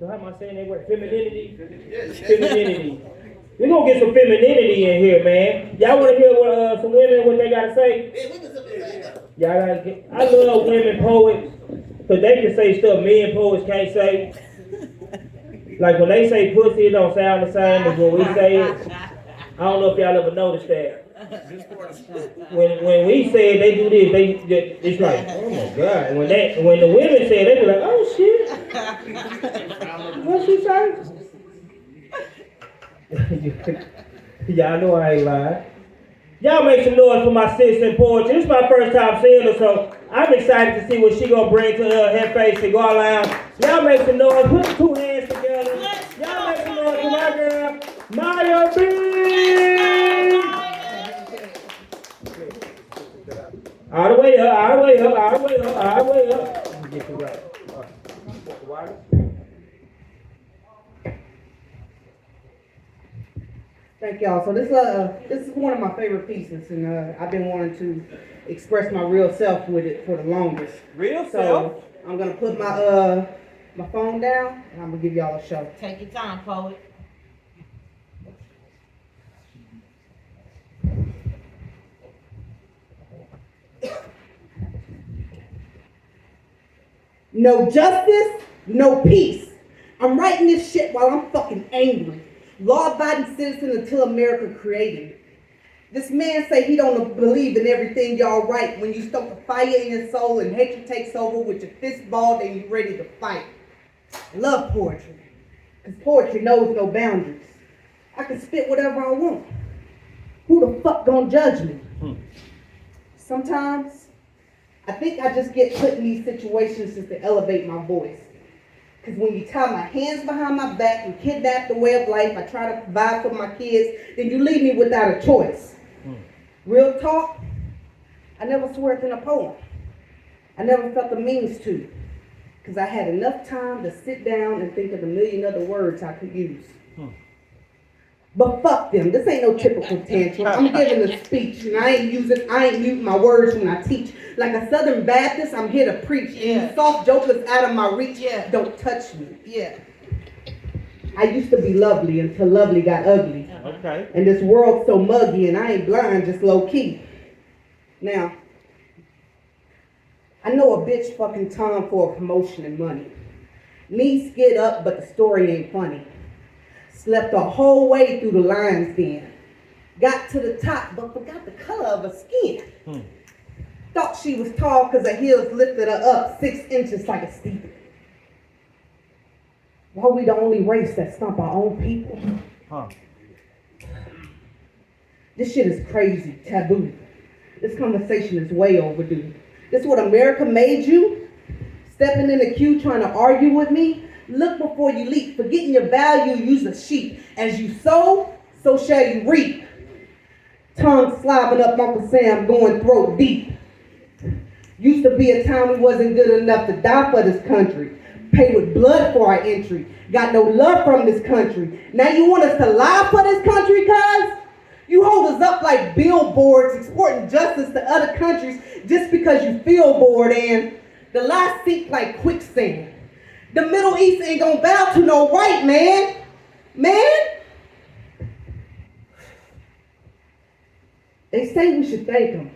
So how am I saying that word? Femininity? Femininity. We're gonna get some femininity in here, man. Y'all wanna hear what some women what they gotta say? Y'all gotta get, I love women poets, cause they can say stuff men poets can't say. Like when they say pussy, it don't sound the same as when we say it. I don't know if y'all ever noticed that. When we say it, they do this. It's like, oh my God. When the women say it, they be like, oh shit. What she say? Y'all know I ain't lying. Y'all make some noise for my sister in poetry. This is my first time seeing her, so I'm excited to see what she gonna bring to her Jefe Cigar Lounge. Y'all make some noise. Put the two hands together. Y'all make some noise for my girl, Maya B. All the way up, all the way up, all the way up, all the way up. Let me get you right. Water. Thank y'all. So this is one of my favorite pieces, and I've been wanting to express my real self with it for the longest. Real so self? I'm gonna put my my phone down, and I'm gonna give y'all a show. Take your time, poet. No justice, no peace. I'm writing this shit while I'm fucking angry. Law-abiding citizen until America created. This man say he don't believe in everything y'all write when you stoke a fire in your soul and hatred takes over with your fist balled and you ready to fight. I love poetry, because poetry knows no boundaries. I can spit whatever I want. Who the fuck gonna judge me? Sometimes, I think I just get put in these situations just to elevate my voice. Because when you tie my hands behind my back and kidnap the way of life, I try to provide for my kids, then you leave me without a choice. Real talk, I never swear in a poem. I never felt the means to. Because I had enough time to sit down and think of a million other words I could use. But fuck them, this ain't no typical tantrum. I'm giving a speech and I ain't muting my words when I teach. Like a Southern Baptist, I'm here to preach. And you soft jokers out of my reach, don't touch me. I used to be lovely until lovely got ugly. Okay. And this world's so muggy and I ain't blind, just low key. Now, I know a bitch fucking time for a promotion and money. Knees skid up, but the story ain't funny. Slept the whole way through the lion's den. Got to the top, but forgot the color of her skin. Thought she was tall because her heels lifted her up 6 inches like a steeple. Why we the only race that stomp our own people? This shit is crazy, taboo. This conversation is way overdue. This what America made you? Stepping in the queue trying to argue with me? Look before you leap. Forgetting your value, use a sheep. As you sow, so shall you reap. Tongue slobbing up Uncle Sam, going throat deep. Used to be a time we wasn't good enough to die for this country. Pay with blood for our entry. Got no love from this country. Now you want us to lie for this country, cuz? You hold us up like billboards, exporting justice to other countries just because you feel bored, and the lies sink like quicksand. The Middle East ain't gonna bow to no white man. They say we should thank them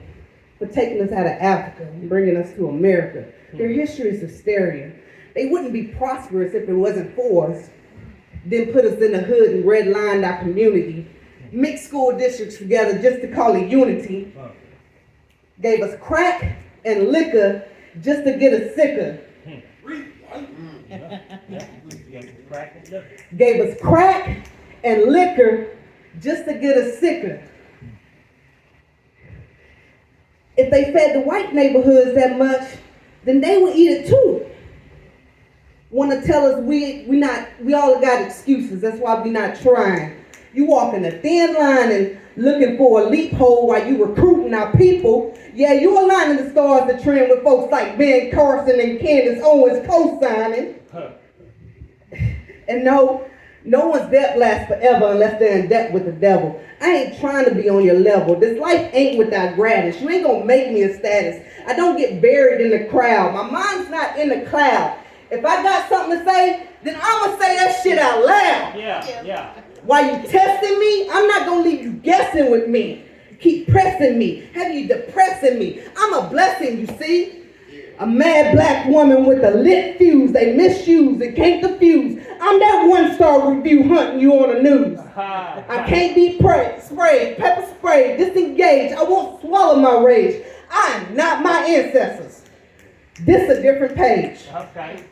for taking us out of Africa and bringing us to America. Their history is hysteria. They wouldn't be prosperous if it wasn't for us. Then put us in the hood and redlined our community. Mixed school districts together just to call it unity. Gave us crack and liquor just to get us sicker. Gave us crack and liquor just to get us sicker. If they fed the white neighborhoods that much, then they would eat it too. Want to tell us we all got excuses, that's why we not trying. You walking a thin line and looking for a loophole while you recruiting our people. Yeah, you aligning the stars to trend with folks like Ben Carson and Candace Owens co-signing. And no one's debt lasts forever unless they're in debt with the devil. I ain't trying to be on your level. This life ain't without gratis. You ain't gonna make me a status. I don't get buried in the crowd. My mind's not in the cloud. If I got something to say, then I'ma say that shit out loud. Yeah. While you testing me, I'm not gonna leave you guessing with me. Keep pressing me, have you depressing me. I'm a blessing, you see. A mad black woman with a lit fuse they misuse and can't diffuse. I'm that 1-star review hunting you on the news. I can't be sprayed, pepper sprayed, disengaged. I won't swallow my rage. I am not my ancestors. This a different page. Okay.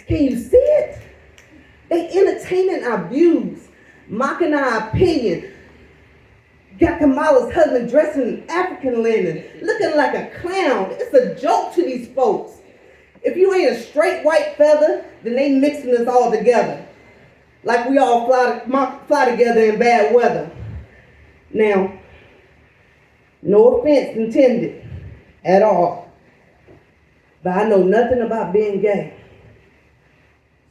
Can you see it? They entertaining our views, mocking our opinion. Got Kamala's husband dressed in African linen, looking like a clown. It's a joke to these folks. If you ain't a straight white feather, then they mixing us all together. Like we all fly together in bad weather. Now, no offense intended at all, but I know nothing about being gay.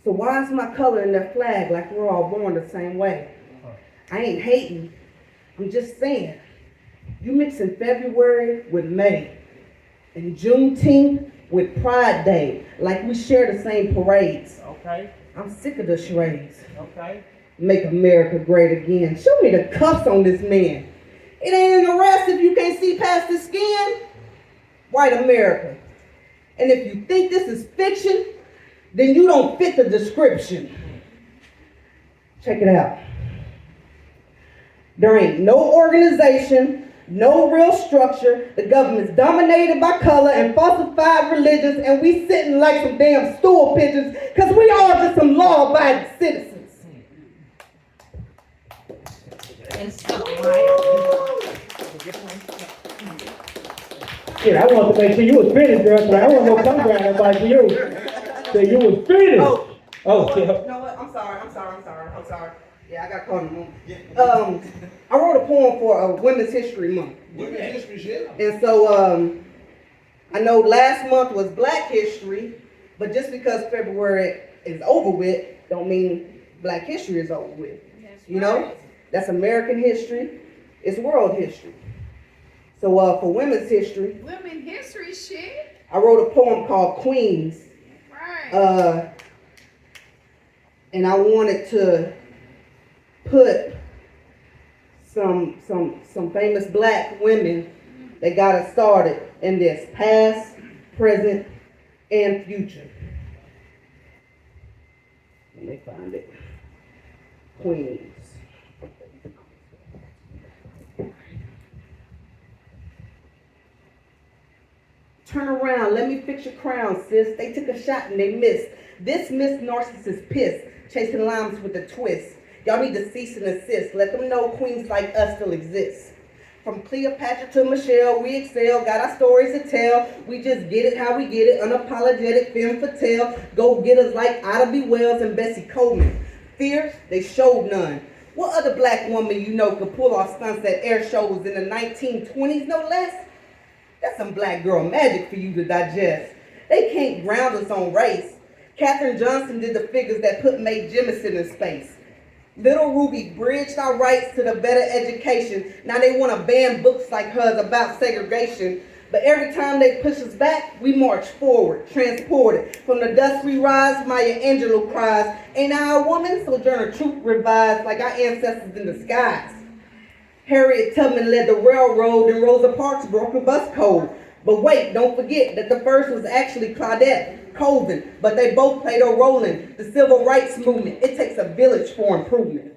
So why is my color in their flag like we're all born the same way? I ain't hating. I'm just saying, you mixing February with May and Juneteenth with Pride Day, like we share the same parades. Okay. I'm sick of the charades. Okay. Make America great again. Show me the cuffs on this man. It ain't an arrest if you can't see past the skin. White America. And if you think this is fiction, then you don't fit the description. Check it out. There ain't no organization, no real structure. The government's dominated by color and falsified religions, and we sitting like some damn stool pigeons because we are just some law-abiding citizens. Shit, I want to make sure you was finished, girl, so I want no come around nobody for you. So you was finished. Oh, you know what? I'm sorry. Yeah, I got caught in the moment. I wrote a poem for Women's History Month. Women's History shit. And so I know last month was Black History, but just because February is over with, don't mean Black History is over with. You know? That's American history. It's world history. So for Women's History. Women history shit. I wrote a poem called Queens. Right. And I wanted to put some famous black women that got us started in this, past, present, and future. Let me find it. Queens. Turn around, let me fix your crown, sis. They took a shot and they missed. This Miss Narcissist piss, chasing limes with a twist. Y'all need to cease and desist. Let them know queens like us still exist. From Cleopatra to Michelle, we excel. Got our stories to tell. We just get it how we get it. Unapologetic, femme fatale. Go getters like Ida B. Wells and Bessie Coleman. Fierce, they showed none. What other black woman you know could pull off stunts at air shows in the 1920s, no less? That's some black girl magic for you to digest. They can't ground us on race. Katherine Johnson did the figures that put Mae Jemison in space. Little Ruby bridged our rights to the better education. Now they want to ban books like hers about segregation. But every time they push us back, we march forward, transported. From the dust we rise, Maya Angelou cries, ain't I a woman? Sojourner Truth revised like our ancestors in the skies. Harriet Tubman led the railroad and Rosa Parks broke the bus code. But wait, don't forget that the first was actually Claudette Colvin, but they both played a role in the civil rights movement. It takes a village for improvement.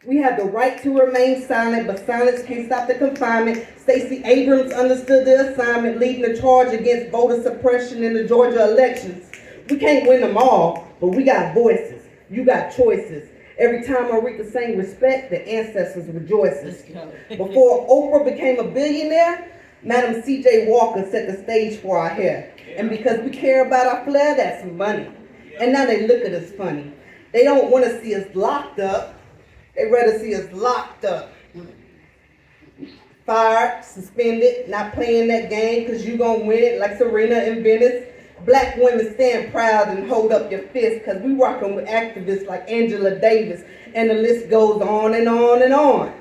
We have the right to remain silent, but silence can't stop the confinement. Stacey Abrams understood the assignment, leading the charge against voter suppression in the Georgia elections. We can't win them all, but we got voices. You got choices. Every time Aretha sang respect, the ancestors rejoices. Before Oprah became a billionaire, Madam C.J. Walker set the stage for our hair. And because we care about our flair, that's money. And now they look at us funny. They don't want to see us locked up. They'd rather see us locked up. Fired, suspended, not playing that game because you gonna win it like Serena and Venice. Black women stand proud and hold up your fist because we rocking with activists like Angela Davis. And the list goes on and on and on.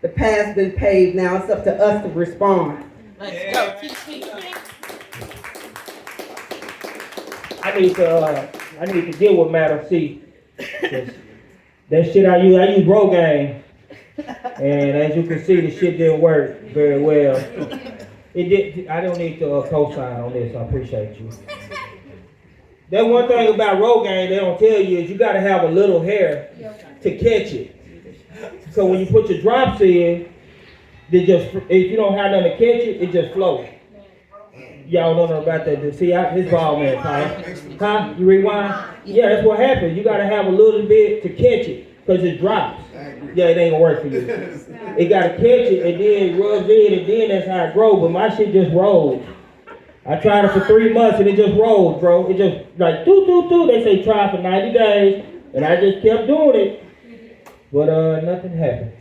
The path's been paved, now it's up to us to respond. Let's go. I need to I need to get with Madam C. That shit I use Rogaine. And as you can see, the shit didn't work very well. It did. I don't need to co-sign on this. I appreciate you. That one thing about Rogaine they don't tell you is you got to have a little hair to catch it. So when you put your drops in, if you don't have nothing to catch it, it just flows. Y'all don't know about that. See, his ball man, huh? You rewind? Yeah, that's what happens. You got to have a little bit to catch it because it drops. Yeah, it ain't gonna work for you. It got to catch it and then it rubs in and then that's how it grows. But my shit just rolled. I tried it for 3 months and it just rolled, bro. It just like do. They say try for 90 days and I just kept doing it. But nothing happened.